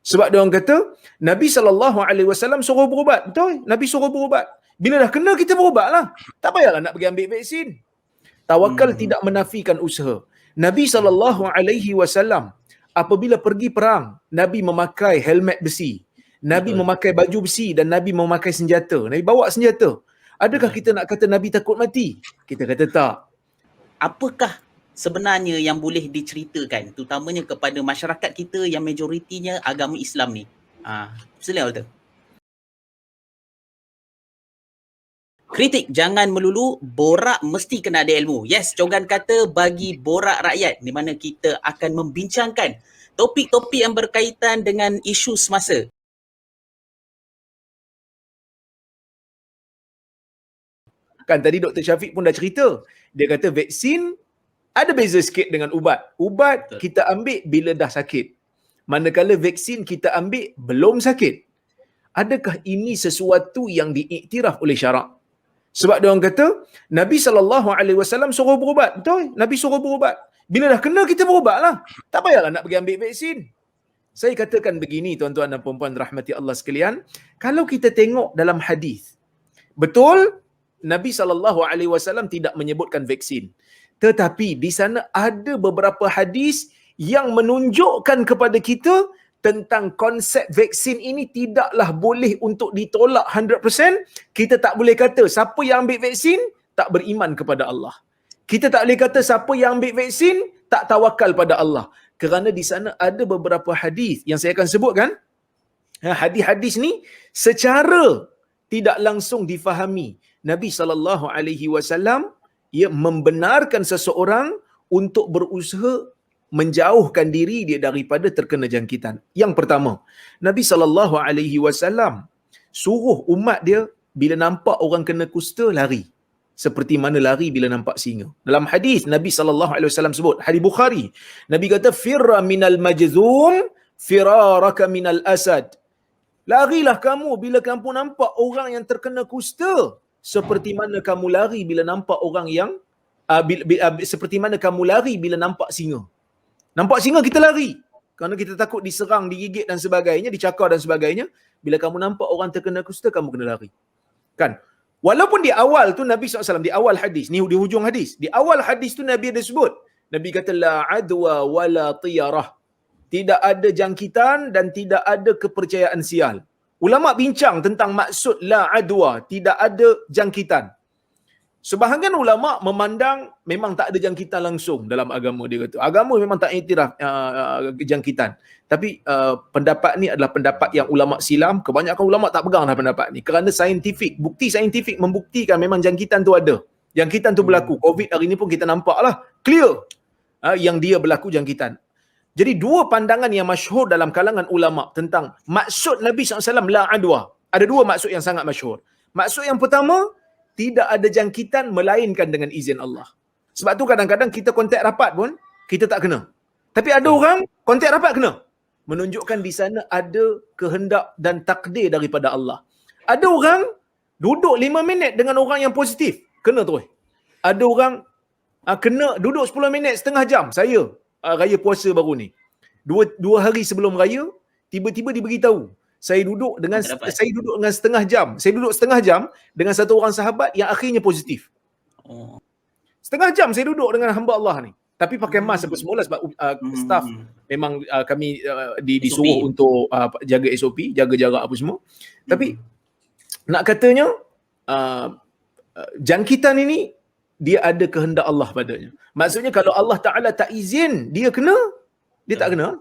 Sebab dia orang kata Nabi SAW suruh berubat. Betul? Nabi suruh berubat. Bila dah kena kita berubatlah. Tak payahlah nak pergi ambil vaksin. Tawakal tidak menafikan usaha. Nabi SAW apabila pergi perang, Nabi memakai helmet besi. Nabi memakai baju besi dan Nabi memakai senjata. Nabi bawa senjata. Adakah kita nak kata Nabi takut mati? Kita kata tak. Apakah sebenarnya yang boleh diceritakan terutamanya kepada masyarakat kita yang majoritinya agama Islam ni? Sila Walter. Kritik jangan melulu, borak mesti kena ada ilmu. Yes, Cogan kata bagi borak rakyat, di mana kita akan membincangkan topik-topik yang berkaitan dengan isu semasa. Kan tadi Dr. Syafiq pun dah cerita. Dia kata vaksin ada beza sikit dengan ubat. Ubat kita ambil bila dah sakit. Manakala vaksin kita ambil belum sakit. Adakah ini sesuatu yang diiktiraf oleh syarak? Sebab dia orang kata Nabi SAW suruh berubat. Betul? Nabi suruh berubat. Bila dah kena kita berubatlah. Tak payahlah nak pergi ambil vaksin. Saya katakan begini tuan-tuan dan puan-puan rahmati Allah sekalian, kalau kita tengok dalam hadis, betul Nabi SAW tidak menyebutkan vaksin. Tetapi di sana ada beberapa hadis yang menunjukkan kepada kita tentang konsep vaksin ini tidaklah boleh untuk ditolak 100%. Kita tak boleh kata siapa yang ambil vaksin tak beriman kepada Allah. Kita tak boleh kata siapa yang ambil vaksin tak tawakal pada Allah. Kerana di sana ada beberapa hadis yang saya akan sebutkan. Hadis-hadis ni secara tidak langsung difahami. Nabi SAW ia membenarkan seseorang untuk berusaha menjauhkan diri dia daripada terkena jangkitan. Yang pertama, Nabi SAW suruh umat dia bila nampak orang kena kusta lari. Seperti mana lari bila nampak singa. Dalam hadis Nabi SAW sebut, hadis Bukhari, Nabi kata firra minal majzum firaraka minal asad. Larilah kamu bila kamu nampak orang yang terkena kusta, seperti mana kamu lari bila nampak orang yang seperti mana kamu lari bila nampak singa. Nampak singa kita lari kerana kita takut diserang, digigit dan sebagainya, dicakar dan sebagainya. Bila kamu nampak orang terkena kusta, kamu kena lari. Kan? Walaupun di awal tu Nabi SAW, di awal hadis, ni di hujung hadis, di awal hadis tu Nabi ada sebut, Nabi kata la adwa wala tiyarah. Tidak ada jangkitan dan tidak ada kepercayaan sial. Ulama bincang tentang maksud la adwa, tidak ada jangkitan. Sebahagian ulama memandang memang tak ada jangkitan langsung dalam agama, dia kata. Agama memang tak iktiraf jangkitan. Tapi pendapat ni adalah pendapat yang ulama silam. Kebanyakan ulama tak peganglah pendapat ni. Kerana saintifik, bukti saintifik membuktikan memang jangkitan tu ada. Jangkitan tu berlaku. Covid hari ni pun kita nampak lah. Clear yang dia berlaku jangkitan. Jadi dua pandangan yang masyhur dalam kalangan ulama tentang maksud Nabi SAW la adwa. Ada dua maksud yang sangat masyhur. Maksud yang pertama, tidak ada jangkitan melainkan dengan izin Allah. Sebab tu kadang-kadang kita kontak rapat pun kita tak kena. Tapi ada orang kontak rapat kena. Menunjukkan di sana ada kehendak dan takdir daripada Allah. Ada orang duduk 5 minit dengan orang yang positif, kena terus. Ada orang kena duduk 10 minit, setengah jam. Saya raya puasa baru ni. Dua hari sebelum raya, tiba-tiba diberitahu saya duduk dengan setengah jam. Saya duduk setengah jam dengan satu orang sahabat yang akhirnya positif. Setengah jam saya duduk dengan hamba Allah ni. Tapi pakai mask apa semula sebab staff memang kami disuruh untuk jaga SOP, jaga jarak apa semua. Tapi nak katanya jangkitan ini dia ada kehendak Allah padanya. Maksudnya kalau Allah Ta'ala tak izin, dia kena, dia tak kena.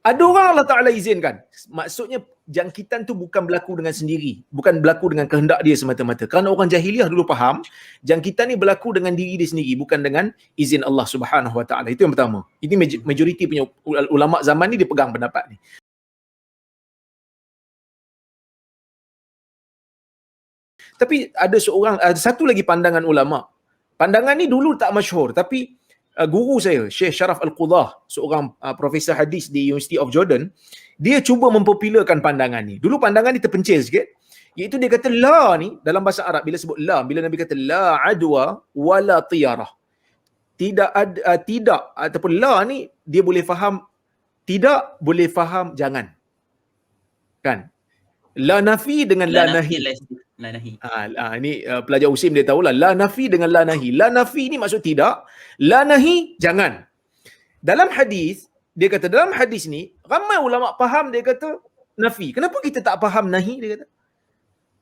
Ada orang Allah Ta'ala izinkan. Maksudnya jangkitan tu bukan berlaku dengan sendiri. Bukan berlaku dengan kehendak dia semata-mata. Kerana orang jahiliah dulu faham, jangkitan ni berlaku dengan diri dia sendiri. Bukan dengan izin Allah Subhanahu Wa Ta'ala. Itu yang pertama. Ini majoriti punya ulama' zaman ni dia pegang pendapat ni. Tapi ada satu lagi pandangan ulama'. Pandangan ni dulu tak masyhur. Tapi guru saya, Syekh Sharaf Al-Qudah, seorang profesor hadis di University of Jordan, dia cuba mempopularkan pandangan ni. Dulu pandangan ni terpencil sikit, iaitu dia kata la ni dalam bahasa Arab, bila sebut la, bila Nabi kata la adwa wala tiyarah, tidak ada tidak, ataupun la ni dia boleh faham tidak, boleh faham jangan. Kan? La nafi dengan la nahi. La nahi. Ini pelajar USIM dia tahulah. La nafi dengan la nahi. La nafi ni maksud tidak. La nahi jangan. Dalam hadis, dia kata dalam hadis ni, ramai ulama faham dia kata nafi. Kenapa kita tak faham nahi dia kata?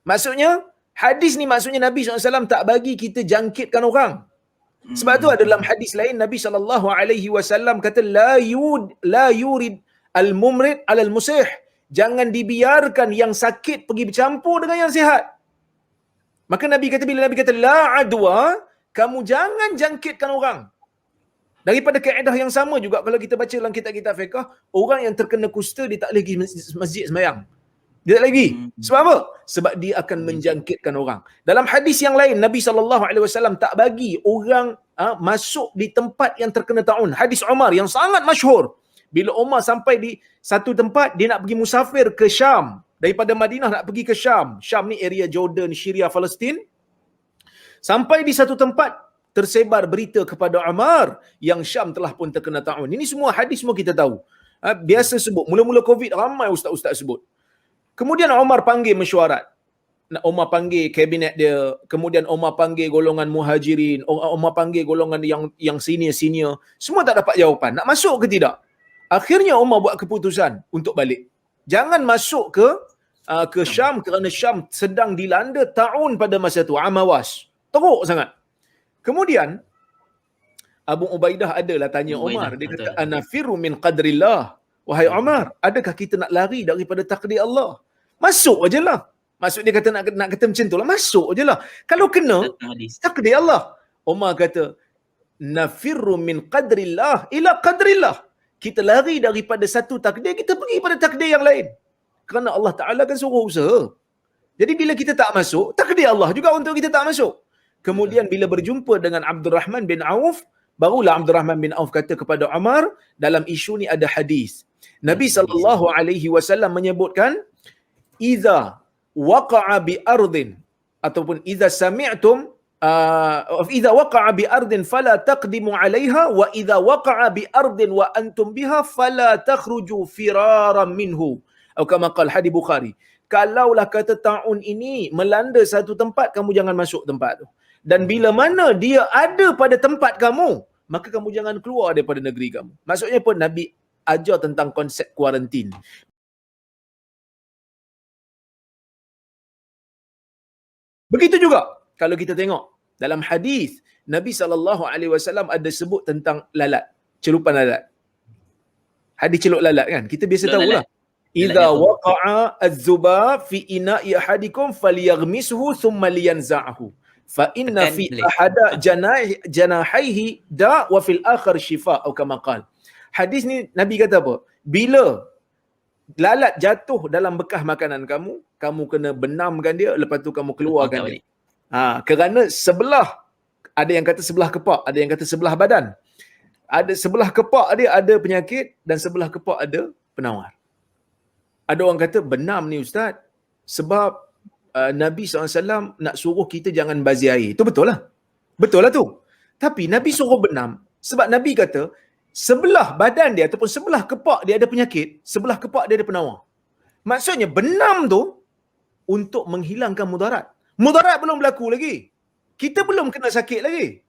Maksudnya, hadis ni maksudnya Nabi SAW tak bagi kita jangkitkan orang. Sebab tu ada dalam hadis lain Nabi SAW kata la yurid al-mumrid alal musih. Jangan dibiarkan yang sakit pergi bercampur dengan yang sihat. Maka Nabi kata, bila Nabi kata la adwa, kamu jangan jangkitkan orang. Daripada kaedah yang sama juga kalau kita baca dalam kitab-kitab fiqh, orang yang terkena kusta dia tak boleh pergi masjid sembahyang. Dia tak lagi. Sebab apa? Sebab dia akan menjangkitkan orang. Dalam hadis yang lain Nabi SAW tak bagi orang masuk di tempat yang terkena taun. Hadis Umar yang sangat masyhur. Bila Umar sampai di satu tempat, dia nak pergi musafir ke Syam. Daripada Madinah nak pergi ke Syam. Syam ni area Jordan, Syria, Palestin. Sampai di satu tempat, tersebar berita kepada Umar yang Syam telah pun terkena taun. Ini semua hadis semua kita tahu. Biasa sebut. Mula-mula COVID, ramai ustaz-ustaz sebut. Kemudian Umar panggil mesyuarat. Umar panggil kabinet dia. Kemudian Umar panggil golongan muhajirin. Umar panggil golongan yang senior-senior. Semua tak dapat jawapan. Nak masuk ke tidak? Akhirnya Umar buat keputusan untuk balik. Jangan masuk ke Syam kerana Syam sedang dilanda taun pada masa tu. Amawas. Teruk sangat. Kemudian Abu Ubaidah adalah tanya Umar. Dia kata, anafiru min qadrillah. Wahai Umar, adakah kita nak lari daripada takdir Allah? Masuk aje lah. Maksud dia kata nak kata macam tu lah. Masuk aje lah. Kalau kena, takdir Allah. Umar kata, nafirru min qadrillah ila qadrillah. Kita lari daripada satu takdir, kita pergi pada takdir yang lain. Kerana Allah Ta'ala kan suruh usaha. Jadi bila kita tak masuk, takdir Allah juga untuk kita tak masuk. Kemudian bila berjumpa dengan Abdul Rahman bin Auf, barulah Abdul Rahman bin Auf kata kepada Umar, dalam isu ni ada hadis. Nabi SAW menyebutkan, iza waqa'a bi ardin, ataupun iza sami'tum, iza waqa'a bi ardin fala taqdimu 'alayha, wa iza waqa'a bi ardin wa antum biha fala takhruju firaran minhu. Atau kama qala hadis Bukhari. Kalaulah kata taun ini melanda satu tempat, kamu jangan masuk tempat tu. Dan bila mana dia ada pada tempat kamu, maka kamu jangan keluar daripada negeri kamu. Maksudnya pun Nabi ajar tentang konsep kuarantin. Begitu juga kalau kita tengok dalam hadis Nabi SAW ada sebut tentang lalat, celupan lalat. Hadis celup lalat kan? Kita biasa tahulah. Idza waqa'a az-zubab fi ina'i ahadikum falyaghmishu thumma liyanza'hu. Fa inna fi ahada janahaihi da wa fil akhir shifa atau kama qala. Hadis ni Nabi kata apa? Bila lalat jatuh dalam bekas makanan kamu, kamu kena benamkan dia, lepas tu kamu keluarkan dia. Kerana sebelah, ada yang kata sebelah kepak, ada yang kata sebelah badan. Ada sebelah kepak dia ada penyakit dan sebelah kepak ada penawar. Ada orang kata benam ni ustaz sebab Nabi SAW nak suruh kita jangan bazir air. Itu betul lah. Betul lah tu. Tapi Nabi suruh benam sebab Nabi kata sebelah badan dia ataupun sebelah kepak dia ada penyakit, sebelah kepak dia ada penawar. Maksudnya benam tu untuk menghilangkan mudarat. Mudarat belum berlaku lagi. Kita belum kena sakit lagi.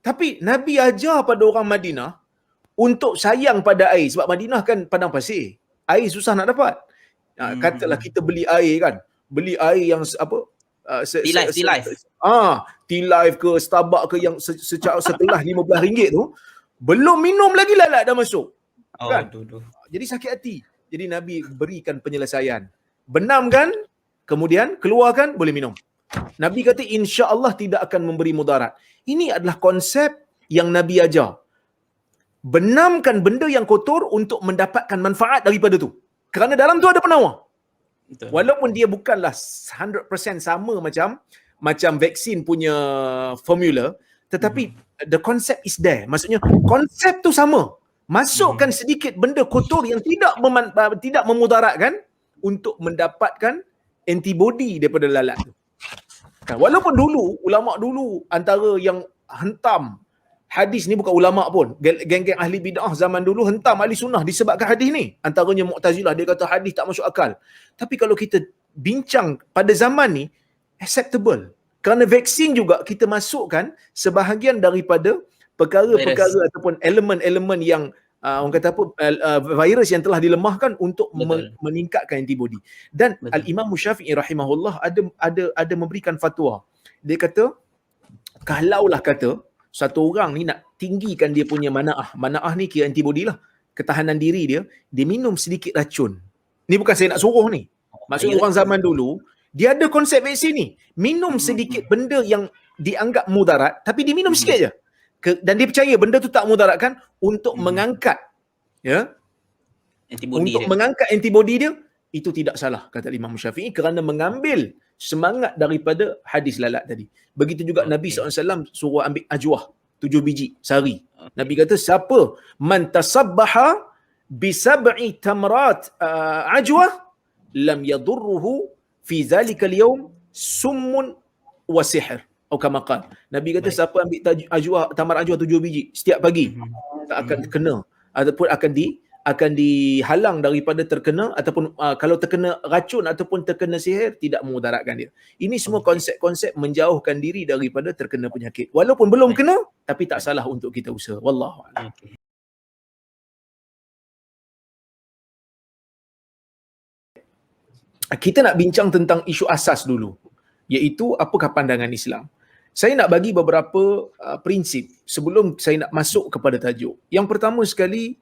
Tapi Nabi ajar pada orang Madinah untuk sayang pada air. Sebab Madinah kan padang pasir. Air susah nak dapat. Katalah kita beli air kan. Beli air yang apa? T-Life ke Starbucks ke yang setelah RM15 tu. Belum minum lagi lalat dah masuk. Kan? Jadi sakit hati. Jadi Nabi berikan penyelesaian. Benamkan, kemudian keluarkan, boleh minum. Nabi kata insya-Allah tidak akan memberi mudarat. Ini adalah konsep yang Nabi ajar. Benamkan benda yang kotor untuk mendapatkan manfaat daripada tu. Kerana dalam tu ada penawar. Betul. Walaupun dia bukanlah 100% sama macam vaksin punya formula, tetapi the concept is there. Maksudnya konsep tu sama. Masukkan sedikit benda kotor yang tidak memudaratkan untuk mendapatkan antibody daripada lalat tu. Walaupun dulu ulama dulu antara yang hentam hadis ni bukan ulama pun. Geng-geng ahli bid'ah zaman dulu hentam ahli sunnah disebabkan hadis ni. Antaranya Mu'tazilah, dia kata hadis tak masuk akal. Tapi kalau kita bincang pada zaman ni, acceptable. Kerana vaksin juga kita masukkan sebahagian daripada perkara-perkara ataupun elemen-elemen yang orang kata apa, virus yang telah dilemahkan untuk meningkatkan antibody. Dan Al-Imam Syafi'i rahimahullah ada memberikan fatwa. Dia kata kalaulah kata satu orang ni nak tinggikan dia punya mana'ah ni kira antibody lah, ketahanan diri dia minum sedikit racun. Ni bukan saya nak suruh ni. Maksudnya orang zaman dulu dia ada konsep vaksin ni. Minum sedikit benda yang dianggap mudarat, tapi dia minum sikit je. Dan dia percaya benda tu tak mudaratkan untuk mengangkat mengangkat antibody dia. Itu tidak salah kata Imam Syafi'i, kerana mengambil semangat daripada hadis lalat tadi. Begitu juga Nabi SAW suruh ambil ajwah 7 biji sehari. Nabi kata siapa man tasabbaha bi sab'i tamrat ajwah lam yadurruhu fi zalika al-yawm summun wa sihr. Atau kama qala. Nabi kata siapa ambil ajwah, tamar ajwah 7 biji setiap pagi, tak akan kena ataupun akan dihalang daripada terkena ataupun kalau terkena racun ataupun terkena sihir, tidak memudaratkan dia. Ini semua konsep-konsep menjauhkan diri daripada terkena penyakit. Walaupun belum kena, tapi tak salah untuk kita usaha. Wallahu a'lam. Kita nak bincang tentang isu asas dulu, iaitu apakah pandangan Islam. Saya nak bagi beberapa prinsip sebelum saya nak masuk kepada tajuk. Yang pertama sekali,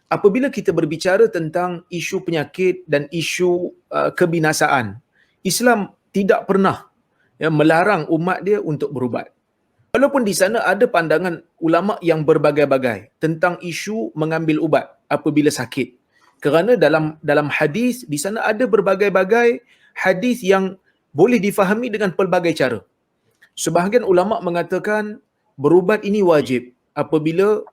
apabila kita berbicara tentang isu penyakit dan isu kebinasaan, Islam tidak pernah melarang umat dia untuk berubat. Walaupun di sana ada pandangan ulama yang berbagai-bagai tentang isu mengambil ubat apabila sakit. Kerana dalam hadis di sana ada berbagai-bagai hadis yang boleh difahami dengan pelbagai cara. Sebahagian ulama mengatakan berubat ini wajib apabila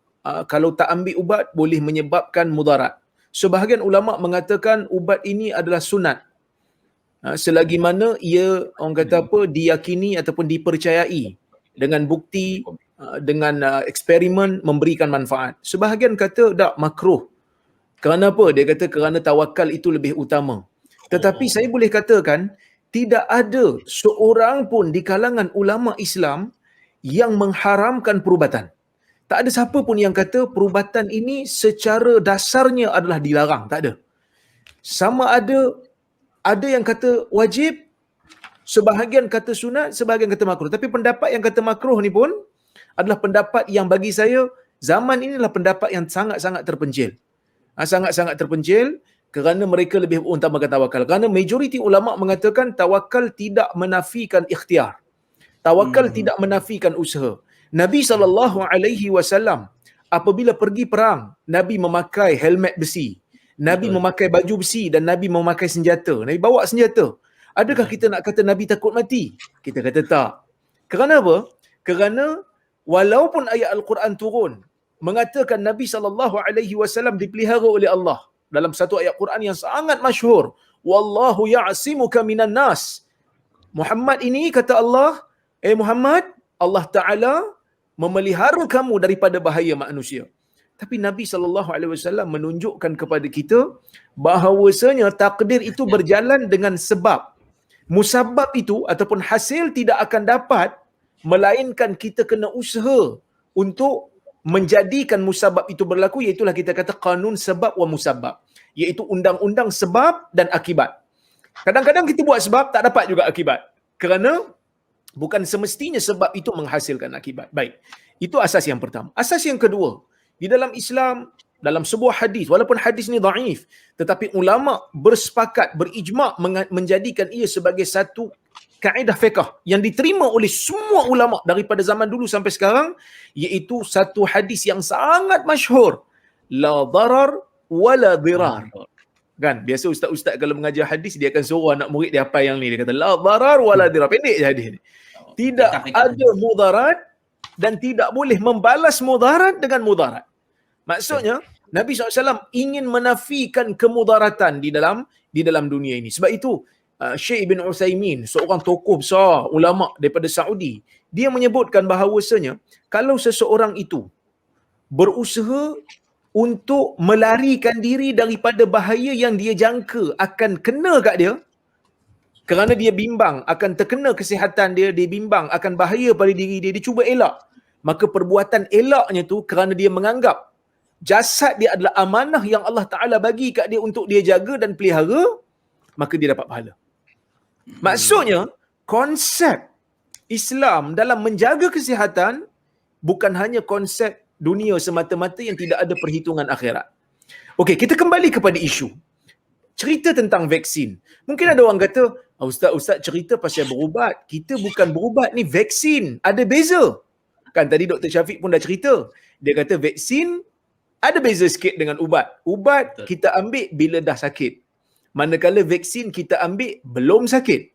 kalau tak ambil ubat boleh menyebabkan mudarat. Sebahagian ulama mengatakan ubat ini adalah sunat, selagi mana ia orang kata apa, diyakini ataupun dipercayai dengan bukti, dengan eksperimen memberikan manfaat. Sebahagian kata tak, makruh. Kerana apa? Dia kata kerana tawakal itu lebih utama. Tetapi saya boleh katakan tidak ada seorang pun di kalangan ulama Islam yang mengharamkan perubatan. Tak ada siapa pun yang kata perubatan ini secara dasarnya adalah dilarang. Tak ada. Sama ada yang kata wajib, sebahagian kata sunat, sebahagian kata makruh. Tapi pendapat yang kata makruh ni pun adalah pendapat yang bagi saya zaman ini adalah pendapat yang sangat-sangat terpencil. Sangat-sangat terpencil kerana mereka lebih utamakan tawakal. Kerana majoriti ulama mengatakan tawakal tidak menafikan ikhtiar. Tawakal tidak menafikan usaha. Nabi SAW apabila pergi perang, Nabi memakai helmet besi, Nabi memakai baju besi dan Nabi memakai senjata. Nabi bawa senjata. Adakah kita nak kata Nabi takut mati? Kita kata tak. Kerana apa? Kerana walaupun ayat Al-Quran turun mengatakan Nabi SAW dipelihara oleh Allah dalam satu ayat Quran yang sangat masyhur, wallahu ya'simuka minan nas. Muhammad ini kata Allah, Muhammad, Allah Ta'ala memelihara kamu daripada bahaya manusia. Tapi Nabi SAW menunjukkan kepada kita bahawasanya takdir itu berjalan dengan sebab. Musabab itu ataupun hasil tidak akan dapat melainkan kita kena usaha untuk menjadikan musabab itu berlaku, iaitulah kita kata kanun sebab wa musabab, iaitu undang-undang sebab dan akibat. Kadang-kadang kita buat sebab tak dapat juga akibat, kerana bukan semestinya sebab itu menghasilkan akibat. Baik, itu asas yang pertama. Asas yang kedua, di dalam Islam, dalam sebuah hadis, walaupun hadis ni dhaif, tetapi ulama bersepakat, berijma' menjadikan ia sebagai satu kaedah fiqh yang diterima oleh semua ulama daripada zaman dulu sampai sekarang, iaitu satu hadis yang sangat masyhur, la darar wala dirar. Kan biasa ustaz-ustaz kalau mengajar hadis dia akan suruh anak murid dia hafal yang ni, dia kata la darar wala dirar, pendek je hadis ni. Tidak ada mudarat dan tidak boleh membalas mudarat dengan mudarat. Maksudnya Nabi SAW ingin menafikan kemudaratan di dalam dunia ini. Sebab itu Syekh Ibn Uthaymin, seorang tokoh besar ulama daripada Saudi, dia menyebutkan bahawasanya kalau seseorang itu berusaha untuk melarikan diri daripada bahaya yang dia jangka akan kena kat dia, kerana dia bimbang akan terkena kesihatan dia, dia bimbang akan bahaya pada diri dia, dia cuba elak. Maka perbuatan elaknya tu kerana dia menganggap jasad dia adalah amanah yang Allah Ta'ala bagi kat dia untuk dia jaga dan pelihara, maka dia dapat pahala. Maksudnya, konsep Islam dalam menjaga kesihatan bukan hanya konsep dunia semata-mata yang tidak ada perhitungan akhirat. Okey, kita kembali kepada isu. Cerita tentang vaksin. Mungkin ada orang kata, Ustaz cerita pasal berubat. Kita bukan berubat ni, vaksin. Ada beza. Kan tadi Dr. Syafiq pun dah cerita. Dia kata vaksin ada beza sikit dengan ubat. Ubat kita ambil bila dah sakit. Manakala vaksin kita ambil belum sakit.